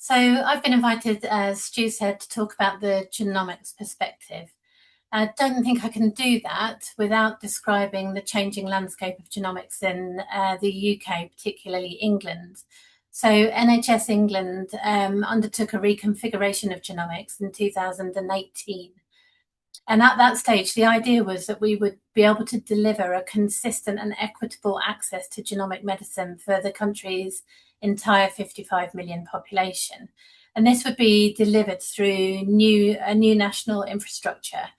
So I've been invited, as Stu said, to talk about the genomics perspective. I don't think I can do that without describing the changing landscape of genomics in the UK, particularly England. So NHS England undertook a reconfiguration of genomics in 2018. And at that stage, the idea was that we would be able to deliver a consistent and equitable access to genomic medicine for the country's entire 55 million population. And this would be delivered through a new national infrastructure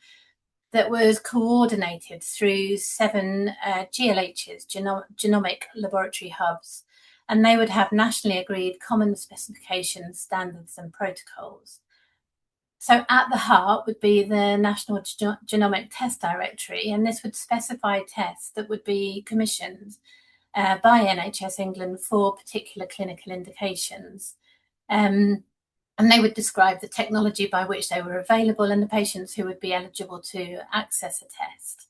that was coordinated through 7 GLHs, genomic laboratory hubs, and they would have nationally agreed common specifications, standards, and protocols. So at the heart would be the National Genomic Test Directory, and this would specify tests that would be commissioned by NHS England for particular clinical indications. And they would describe the technology by which they were available and the patients who would be eligible to access a test.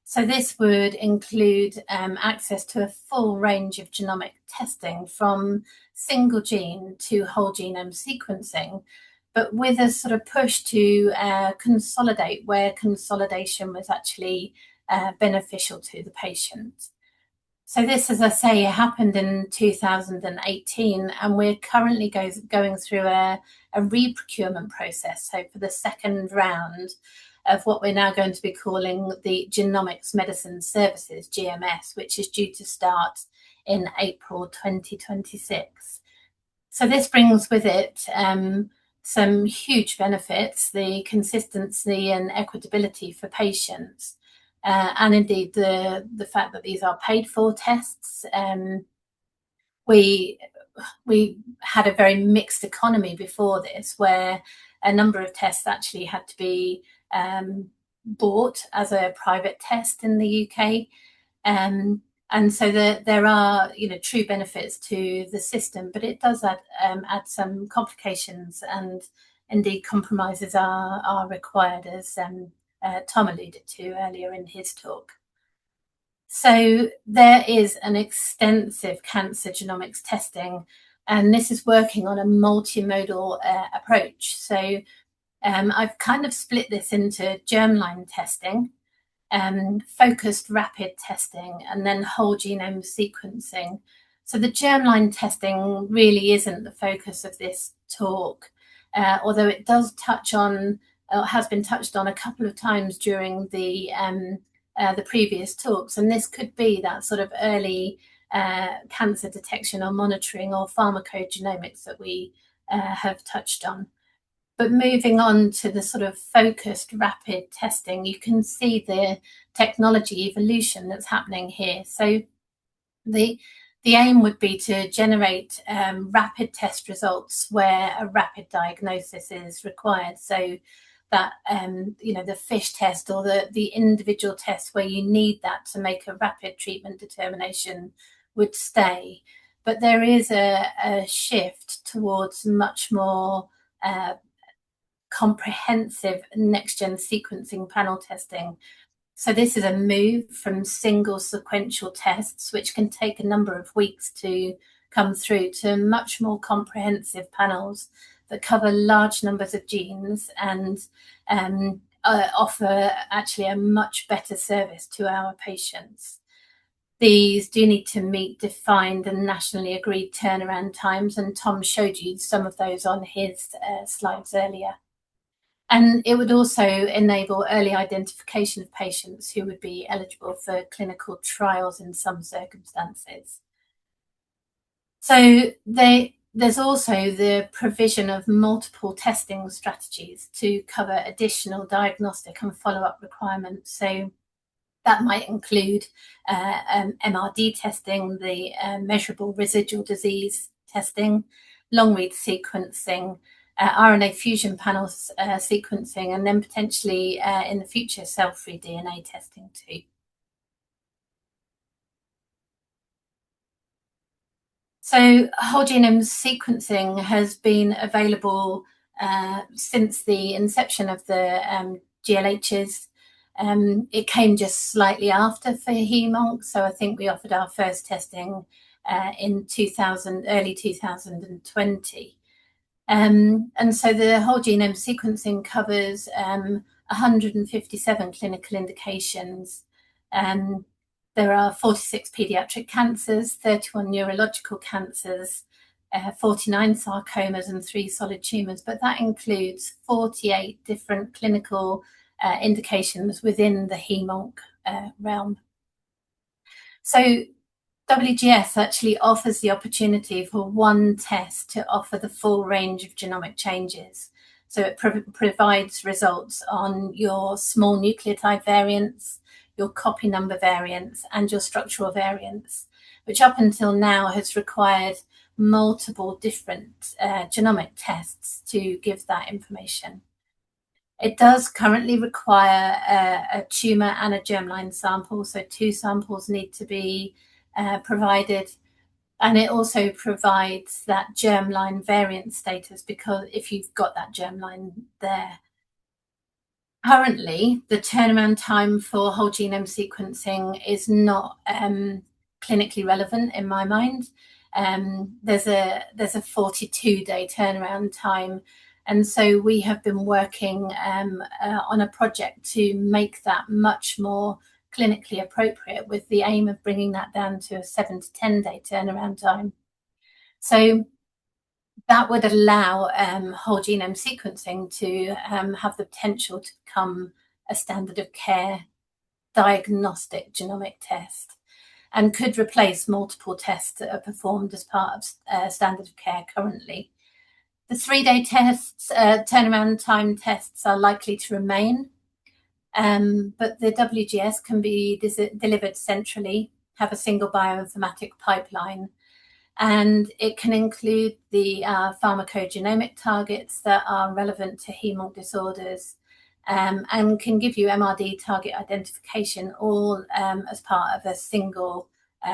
So this would include access to a full range of genomic testing, from single gene to whole genome sequencing, but with a sort of push to consolidate where consolidation was actually beneficial to the patient. So this, as I say, happened in 2018, and we're currently going through a re-procurement process. So for the second round of what we're now going to be calling the Genomics Medicine Services, GMS, which is due to start in April 2026. So this brings with it some huge benefits: the consistency and equitability for patients, and indeed the fact that these are paid for tests. We had a very mixed economy before this, where a number of tests actually had to be bought as a private test in the UK. And so there are, true benefits to the system, but it does add some complications, and indeed compromises are required, as Tom alluded to earlier in his talk. So there is an extensive cancer genomics testing, and this is working on a multimodal approach. So I've kind of split this into germline testing, focused rapid testing, and then whole genome sequencing. So the germline testing really isn't the focus of this talk, although it does touch on, or has been touched on a couple of times during the previous talks. And this could be that sort of early cancer detection or monitoring or pharmacogenomics that we have touched on. But moving on to the sort of focused rapid testing, you can see the technology evolution that's happening here. So the aim would be to generate rapid test results where a rapid diagnosis is required. So that the FISH test, or the individual test where you need that to make a rapid treatment determination, would stay. But there is a shift towards much more comprehensive next-gen sequencing panel testing. So this is a move from single sequential tests, which can take a number of weeks to come through, to much more comprehensive panels that cover large numbers of genes and offer actually a much better service to our patients. These do need to meet defined and nationally agreed turnaround times, and Tom showed you some of those on his slides earlier. And it would also enable early identification of patients who would be eligible for clinical trials in some circumstances. So there's also the provision of multiple testing strategies to cover additional diagnostic and follow-up requirements. So that might include MRD testing, the measurable residual disease testing, long-read sequencing, RNA fusion panels sequencing, and then potentially in the future cell-free DNA testing too. So whole genome sequencing has been available since the inception of the GLHs. It came just slightly after for HEMONC, so I think we offered our first testing in early 2020. And so the whole genome sequencing covers 157 clinical indications. There are 46 pediatric cancers, 31 neurological cancers, 49 sarcomas and 3 solid tumours, but that includes 48 different clinical indications within the hem-onc realm. So WGS actually offers the opportunity for one test to offer the full range of genomic changes. So it provides results on your small nucleotide variants, your copy number variants, and your structural variants, which up until now has required multiple different genomic tests to give that information. It does currently require a tumour and a germline sample, so 2 samples need to be provided, and it also provides that germline variant status, because if you've got that germline there. Currently, the turnaround time for whole genome sequencing is not clinically relevant in my mind. There's a 42-day turnaround time, and so we have been working on a project to make that much more clinically appropriate, with the aim of bringing that down to a 7 to 10-day turnaround time. So that would allow whole genome sequencing to have the potential to become a standard of care diagnostic genomic test, and could replace multiple tests that are performed as part of standard of care currently. The 3-day tests, turnaround time tests, are likely to remain, but the WGS can be delivered centrally, have a single bioinformatic pipeline, and it can include the pharmacogenomic targets that are relevant to hem-onc disorders, and can give you MRD target identification, all as part of a single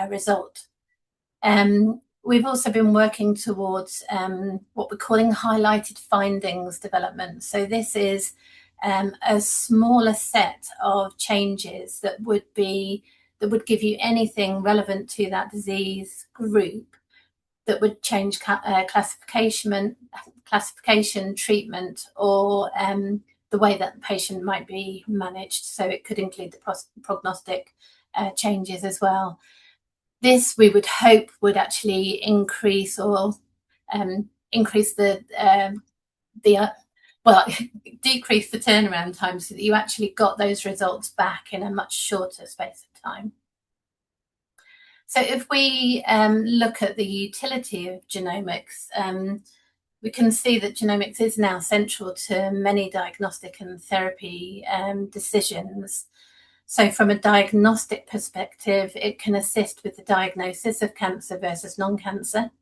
result. We've also been working towards what we're calling highlighted findings development. So this is a smaller set of changes that would give you anything relevant to that disease group, that would change classification, treatment, or the way that the patient might be managed. So it could include the prognostic changes as well. This, we would hope, would actually increase decrease the turnaround time, so that you actually got those results back in a much shorter space of time. So if we look at the utility of genomics, we can see that genomics is now central to many diagnostic and therapy decisions. So from a diagnostic perspective, it can assist with the diagnosis of cancer versus non-cancer.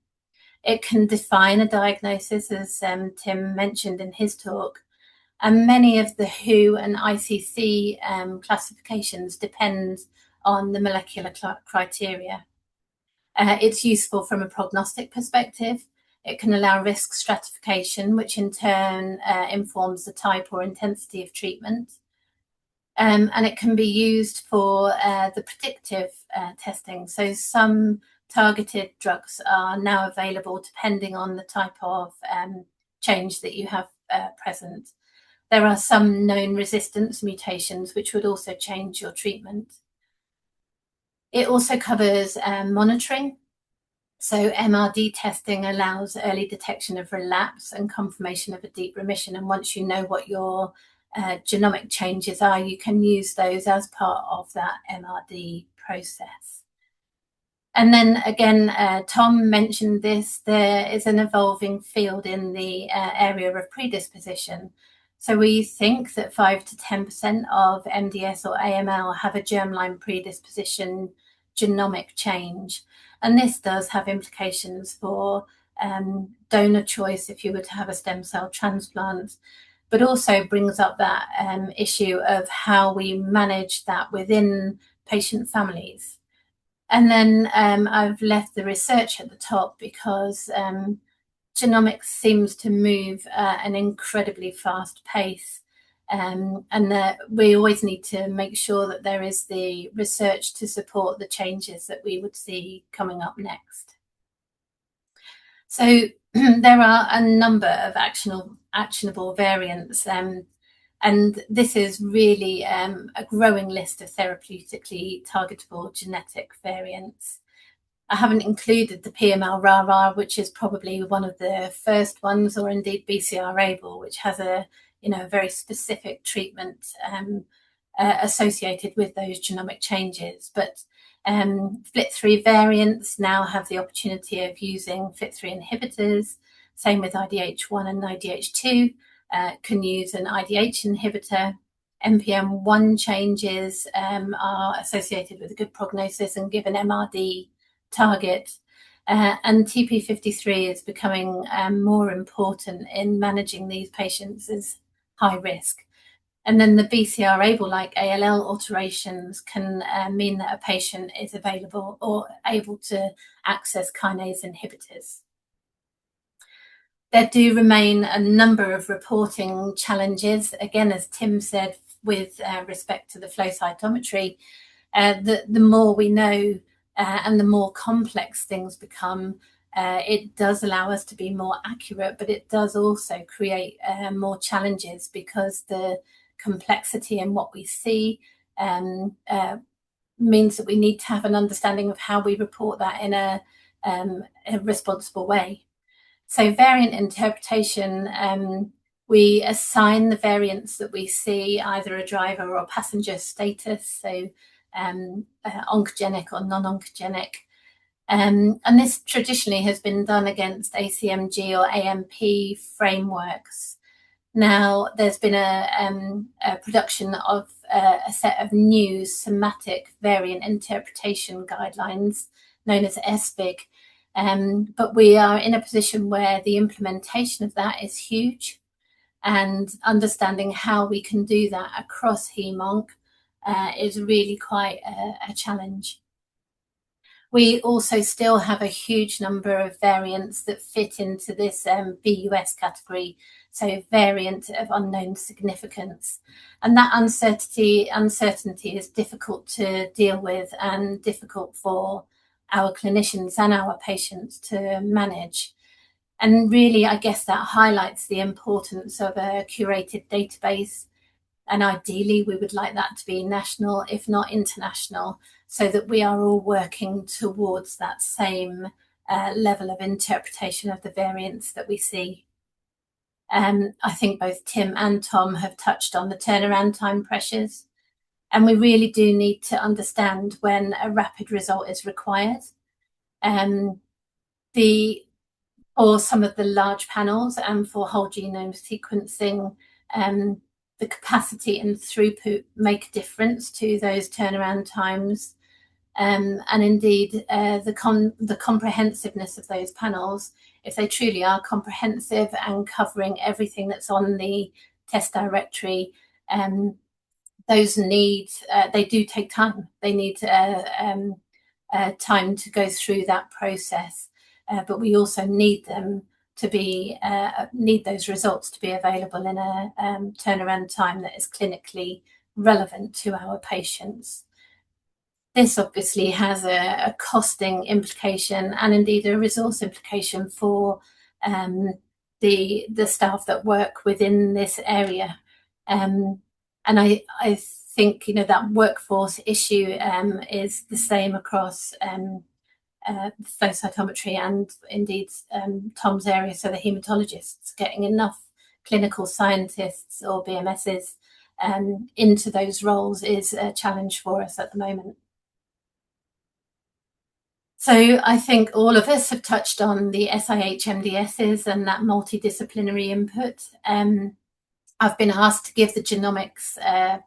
It can define a diagnosis, as Tim mentioned in his talk, and many of the WHO and ICC classifications depend on the molecular criteria. It's useful from a prognostic perspective. It can allow risk stratification, which in turn informs the type or intensity of treatment. And it can be used for the predictive testing. So some targeted drugs are now available depending on the type of change that you have present. There are some known resistance mutations which would also change your treatment. It also covers monitoring. So MRD testing allows early detection of relapse and confirmation of a deep remission. And once you know what your genomic changes are, you can use those as part of that MRD process. And then again, Tom mentioned this, there is an evolving field in the area of predisposition. So we think that 5 to 10% of MDS or AML have a germline predisposition genomic change. And this does have implications for donor choice if you were to have a stem cell transplant, but also brings up that issue of how we manage that within patient families. And then I've left the research at the top because genomics seems to move at an incredibly fast pace, and that we always need to make sure that there is the research to support the changes that we would see coming up next. So there are a number of actionable variants, and this is really a growing list of therapeutically targetable genetic variants. I haven't included the PML-RARA, which is probably one of the first ones, or indeed BCR-ABL, which has a very specific treatment associated with those genomic changes. But FLT3 variants now have the opportunity of using FLT3 inhibitors. Same with IDH1 and IDH2, can use an IDH inhibitor. NPM1 changes are associated with a good prognosis and give an MRD target. And TP53 is becoming more important in managing these patients as high risk. And then the BCR-ABL, like ALL alterations, can mean that a patient is available or able to access kinase inhibitors. There do remain a number of reporting challenges, again, as Tim said, with respect to the flow cytometry. The more we know and the more complex things become, it does allow us to be more accurate, but it does also create more challenges, because the complexity in what we see means that we need to have an understanding of how we report that in a responsible way. So variant interpretation, we assign the variants that we see either a driver or passenger status, so oncogenic or non-oncogenic. And this traditionally has been done against ACMG or AMP frameworks. Now, there's been a production of a set of new somatic variant interpretation guidelines known as SVIG. But we are in a position where the implementation of that is huge, and understanding how we can do that across HemOnc is really quite a challenge. We also still have a huge number of variants that fit into this VUS category, so variant of unknown significance. And that uncertainty is difficult to deal with and difficult for our clinicians and our patients to manage. And really, I guess that highlights the importance of a curated database. And ideally, we would like that to be national, if not international, so that we are all working towards that same level of interpretation of the variants that we see. I think both Tim and Tom have touched on the turnaround time pressures, and we really do need to understand when a rapid result is required. For some of the large panels and for whole genome sequencing, the capacity and throughput make a difference to those turnaround times. And indeed, the comprehensiveness of those panels, if they truly are comprehensive and covering everything that's on the test directory, those needs, they do take time. They need time to go through that process. But we also need them to be need those results to be available in a turnaround time that is clinically relevant to our patients. This obviously has a costing implication and indeed a resource implication for the staff that work within this area. And I think that workforce issue is the same across flow cytometry and indeed Tom's area, so the haematologists. Getting enough clinical scientists or BMSs into those roles is a challenge for us at the moment. So I think all of us have touched on the SIH-MDSs and that multidisciplinary input. I've been asked to give the genomics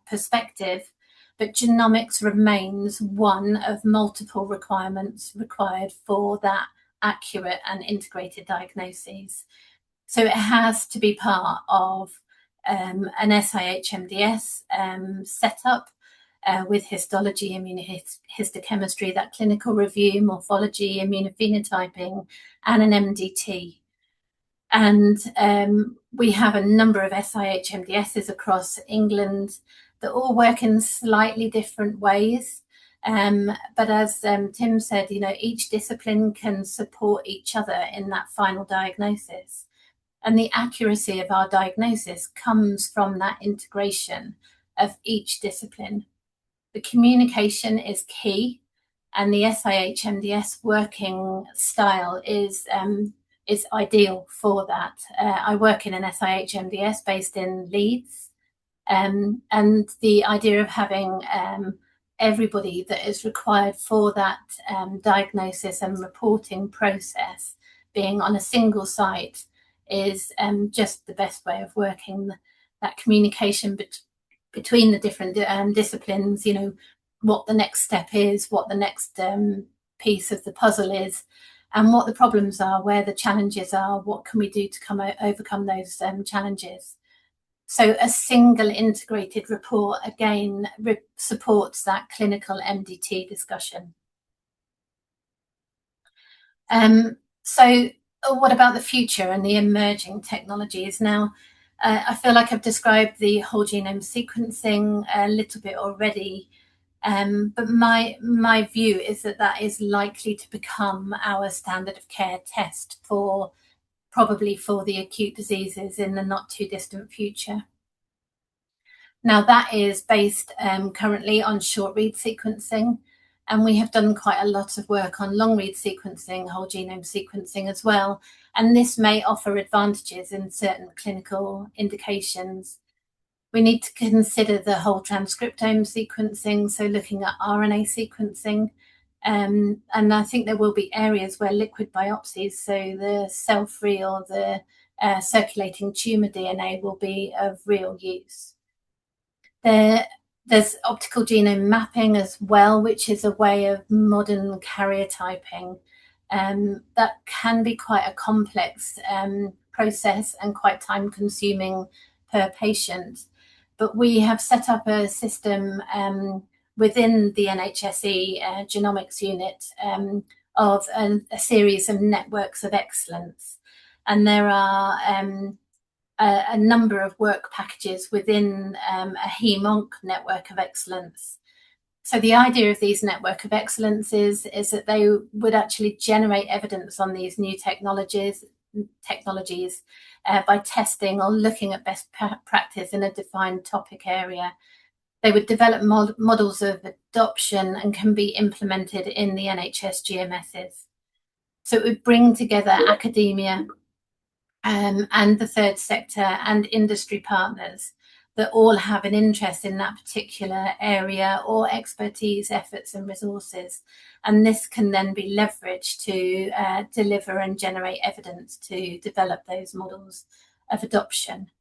perspective, but genomics remains one of multiple requirements required for that accurate and integrated diagnoses. So it has to be part of an SIH-MDS setup with histology, immunohistochemistry, that clinical review, morphology, immunophenotyping, and an MDT. And we have a number of SIH-MDSs across England that all work in slightly different ways. But as Tim said, each discipline can support each other in that final diagnosis. And the accuracy of our diagnosis comes from that integration of each discipline. The communication is key, and the SIH-MDS working style is ideal for that. I work in an SIH-MDS based in Leeds, and the idea of having everybody that is required for that diagnosis and reporting process being on a single site is just the best way of working. That communication between the different disciplines, what the next step is, what the next piece of the puzzle is, and what the problems are, where the challenges are, what can we do to overcome those challenges. So a single integrated report, again, supports that clinical MDT discussion. So what about the future and the emerging technologies? Now, I feel like I've described the whole genome sequencing a little bit already, but my view is that is likely to become our standard of care test probably for the acute diseases in the not too distant future. Now that is based currently on short read sequencing, and we have done quite a lot of work on long read sequencing, whole genome sequencing as well. And this may offer advantages in certain clinical indications. We need to consider the whole transcriptome sequencing, so looking at RNA sequencing. And I think there will be areas where liquid biopsies, so the cell-free or the circulating tumor DNA, will be of real use. There's optical genome mapping as well, which is a way of modern karyotyping. That can be quite a complex process and quite time consuming per patient. But we have set up a system within the NHSE genomics unit of a series of networks of excellence. And there are a number of work packages within a HEMONC network of excellence. So the idea of these network of excellence is that they would actually generate evidence on these new technologies by testing or looking at best practice in a defined topic area. They would develop models of adoption and can be implemented in the NHS GMSs. So it would bring together academia and the third sector and industry partners that all have an interest in that particular area or expertise, efforts and resources. And this can then be leveraged to deliver and generate evidence to develop those models of adoption.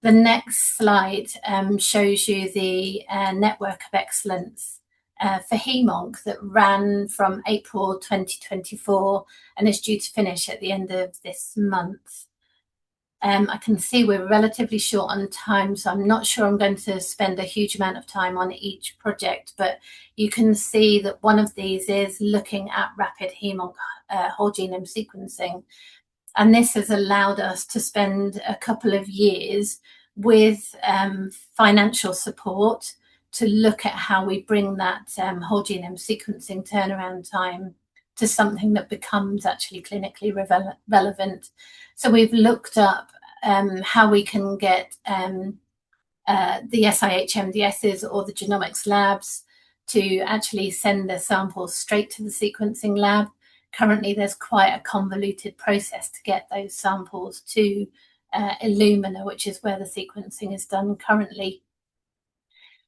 The next slide shows you the network of excellence for HEMONC that ran from April 2024 and is due to finish at the end of this month. I can see we're relatively short on time, so I'm not sure I'm going to spend a huge amount of time on each project, but you can see that one of these is looking at rapid HEMONC whole genome sequencing. And this has allowed us to spend a couple of years with financial support to look at how we bring that whole genome sequencing turnaround time to something that becomes actually clinically relevant. So we've looked up how we can get the SIH-MDSs or the genomics labs to actually send their samples straight to the sequencing lab. Currently, there's quite a convoluted process to get those samples to Illumina, which is where the sequencing is done currently.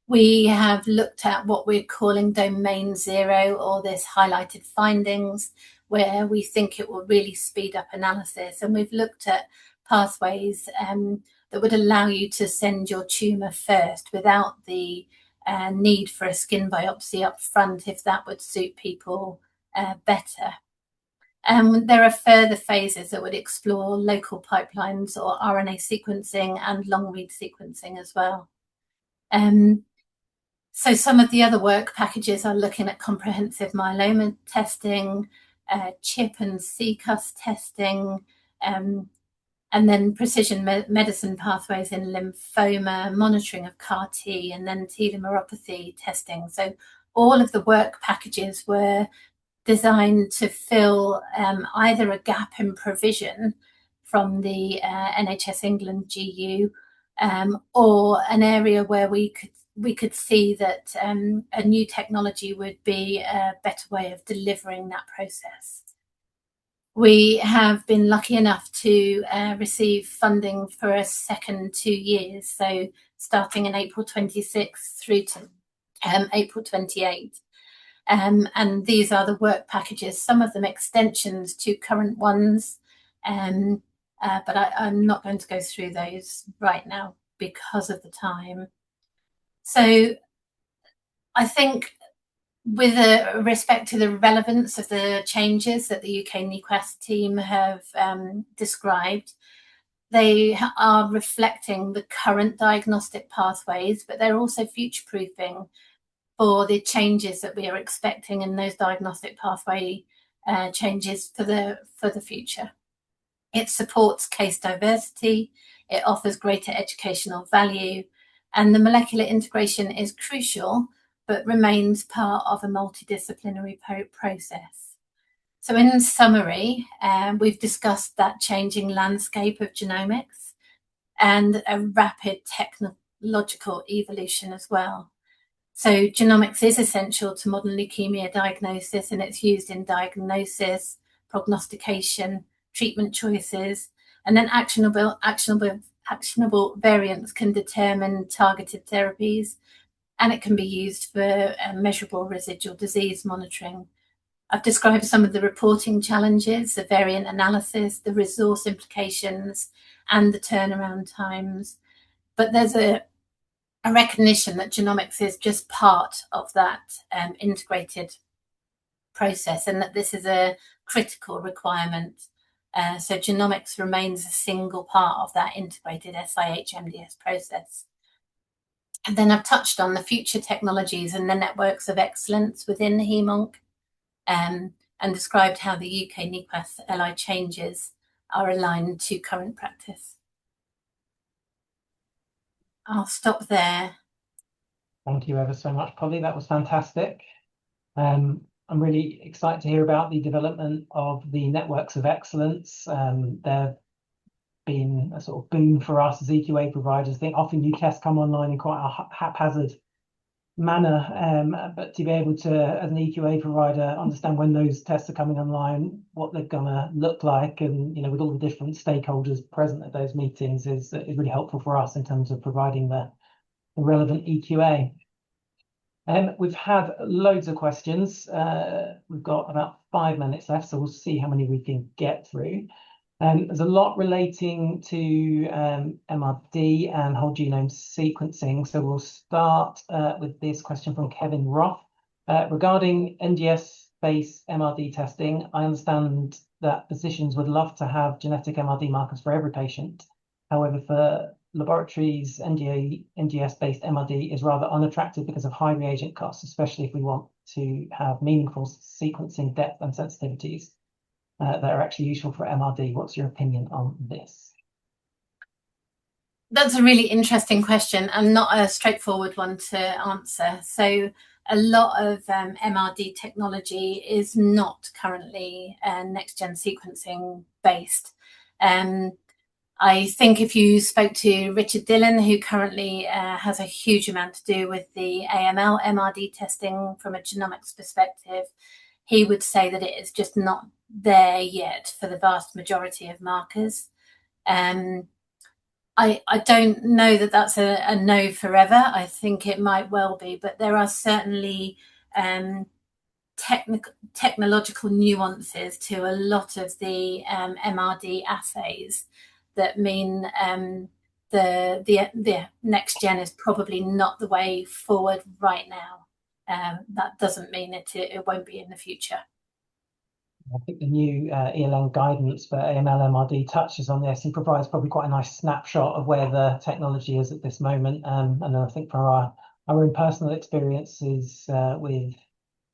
We have looked at what we're calling domain 0, or this highlighted findings, where we think it will really speed up analysis. And we've looked at pathways that would allow you to send your tumour first without the need for a skin biopsy up front, if that would suit people better. There are further phases that would explore local pipelines or RNA sequencing and long read sequencing as well. So some of the other work packages are looking at comprehensive myeloma testing, CHIP and CCUS testing, and then precision medicine pathways in lymphoma, monitoring of CAR-T, and then telomeropathy testing. So all of the work packages were designed to fill either a gap in provision from the NHS England GU, or an area where we could see that a new technology would be a better way of delivering that process. We have been lucky enough to receive funding for a second 2 years, so starting in April 26 through to April 28. And these are the work packages, some of them extensions to current ones, but I'm not going to go through those right now because of the time. So I think with respect to the relevance of the changes that the UK NEQUEST team have described, they are reflecting the current diagnostic pathways, but they're also future-proofing for the changes that we are expecting in those diagnostic pathway changes for the future. It supports case diversity, it offers greater educational value, and the molecular integration is crucial, but remains part of a multidisciplinary process. So in summary, we've discussed that changing landscape of genomics and a rapid technological evolution as well. So genomics is essential to modern leukemia diagnosis, and it's used in diagnosis, prognostication, treatment choices, and then actionable variants can determine targeted therapies, and it can be used for measurable residual disease monitoring. I've described some of the reporting challenges, the variant analysis, the resource implications, and the turnaround times. But there's a recognition that genomics is just part of that integrated process, and that this is a critical requirement. So genomics remains a single part of that integrated SIH-MDS process. And then I've touched on the future technologies and the networks of excellence within HemOnc, and described how the UK NEQUEST LI changes are aligned to current practice. I'll stop there. Thank you ever so much, Polly. That was fantastic. I'm really excited to hear about the development of the networks of excellence. They've been a sort of boom for us as EQA providers. I think often new tests come online in quite a haphazard manner, but to be able to, as an EQA provider, understand when those tests are coming online, what they're gonna look like, and with all the different stakeholders present at those meetings is really helpful for us in terms of providing the relevant EQA. We've had loads of questions. We've got about 5 minutes left, so we'll see how many we can get through. There's a lot relating to MRD and whole genome sequencing. So we'll start with this question from Kevin Roth. Regarding NGS-based MRD testing, I understand that physicians would love to have genetic MRD markers for every patient. However, for laboratories, NGS-based MRD is rather unattractive because of high reagent costs, especially if we want to have meaningful sequencing depth and sensitivities that are actually useful for MRD. What's your opinion on this? That's a really interesting question and not a straightforward one to answer. So a lot of MRD technology is not currently next-gen sequencing based. I think if you spoke to Richard Dillon, who currently has a huge amount to do with the AML MRD testing from a genomics perspective, he would say that it is just not there yet for the vast majority of markers. I don't know that that's a no forever. I think it might well be, but there are certainly technological nuances to a lot of the MRD assays that mean the next gen is probably not the way forward right now. That doesn't mean it won't be in the future. I think the new ELN guidance for AML MRD touches on this and provides probably quite a nice snapshot of where the technology is at this moment. And I think from our own personal experiences with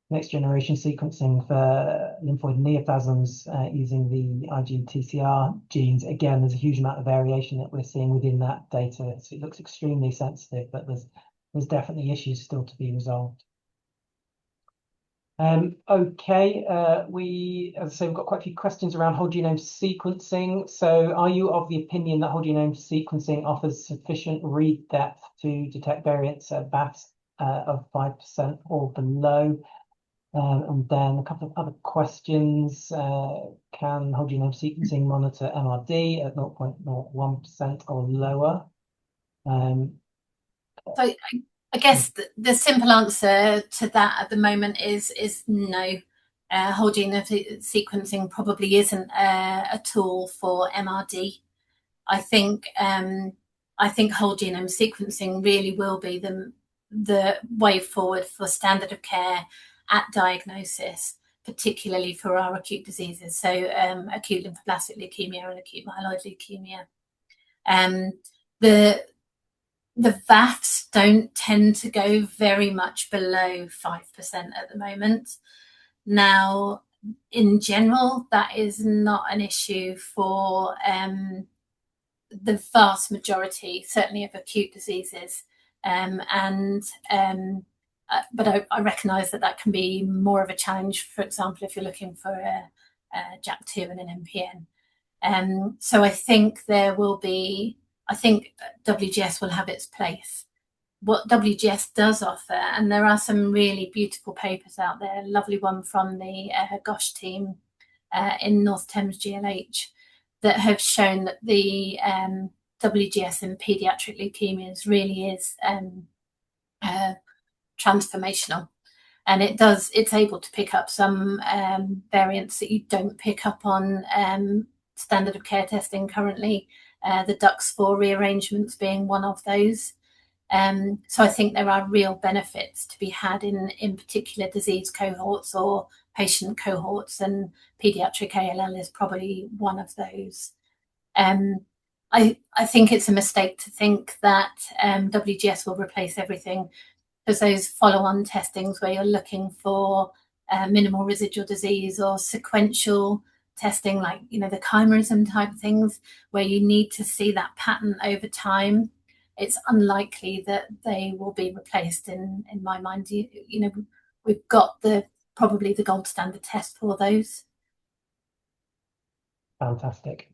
next generation sequencing for lymphoid neoplasms using the IgTCR genes, again, there's a huge amount of variation that we're seeing within that data. So it looks extremely sensitive, but there's definitely issues still to be resolved. Okay, as I say, we've got quite a few questions around whole genome sequencing. So are you of the opinion that whole genome sequencing offers sufficient read depth to detect variants at VAFs of 5% or below? And then a couple of other questions. Can whole genome sequencing monitor MRD at 0.01% or lower? So I guess the simple answer to that at the moment is no. Whole genome sequencing probably isn't a tool for MRD. I think whole genome sequencing really will be the way forward for standard of care at diagnosis, particularly for our acute diseases, so acute lymphoblastic leukemia and acute myeloid leukemia. The VAFs don't tend to go very much below 5% at the moment. Now, in general, that is not an issue for the vast majority, certainly of acute diseases. But I recognise that can be more of a challenge, for example, if you're looking for a JAK2 and an MPN. So I think WGS will have its place. What WGS does offer, and there are some really beautiful papers out there, a lovely one from the Gosh team in North Thames GLH, that have shown that the WGS in paediatric leukemias really is transformational. And it's able to pick up some variants that you don't pick up on standard of care testing currently, the DUX4 rearrangements being one of those. So I think there are real benefits to be had in particular disease cohorts or patient cohorts, and paediatric ALL is probably one of those. I think it's a mistake to think that WGS will replace everything, because those follow-on testings where you're looking for minimal residual disease or sequential testing, like the chimerism type of things, where you need to see that pattern over time, it's unlikely that they will be replaced in my mind. We've got probably the gold standard test for those. Fantastic.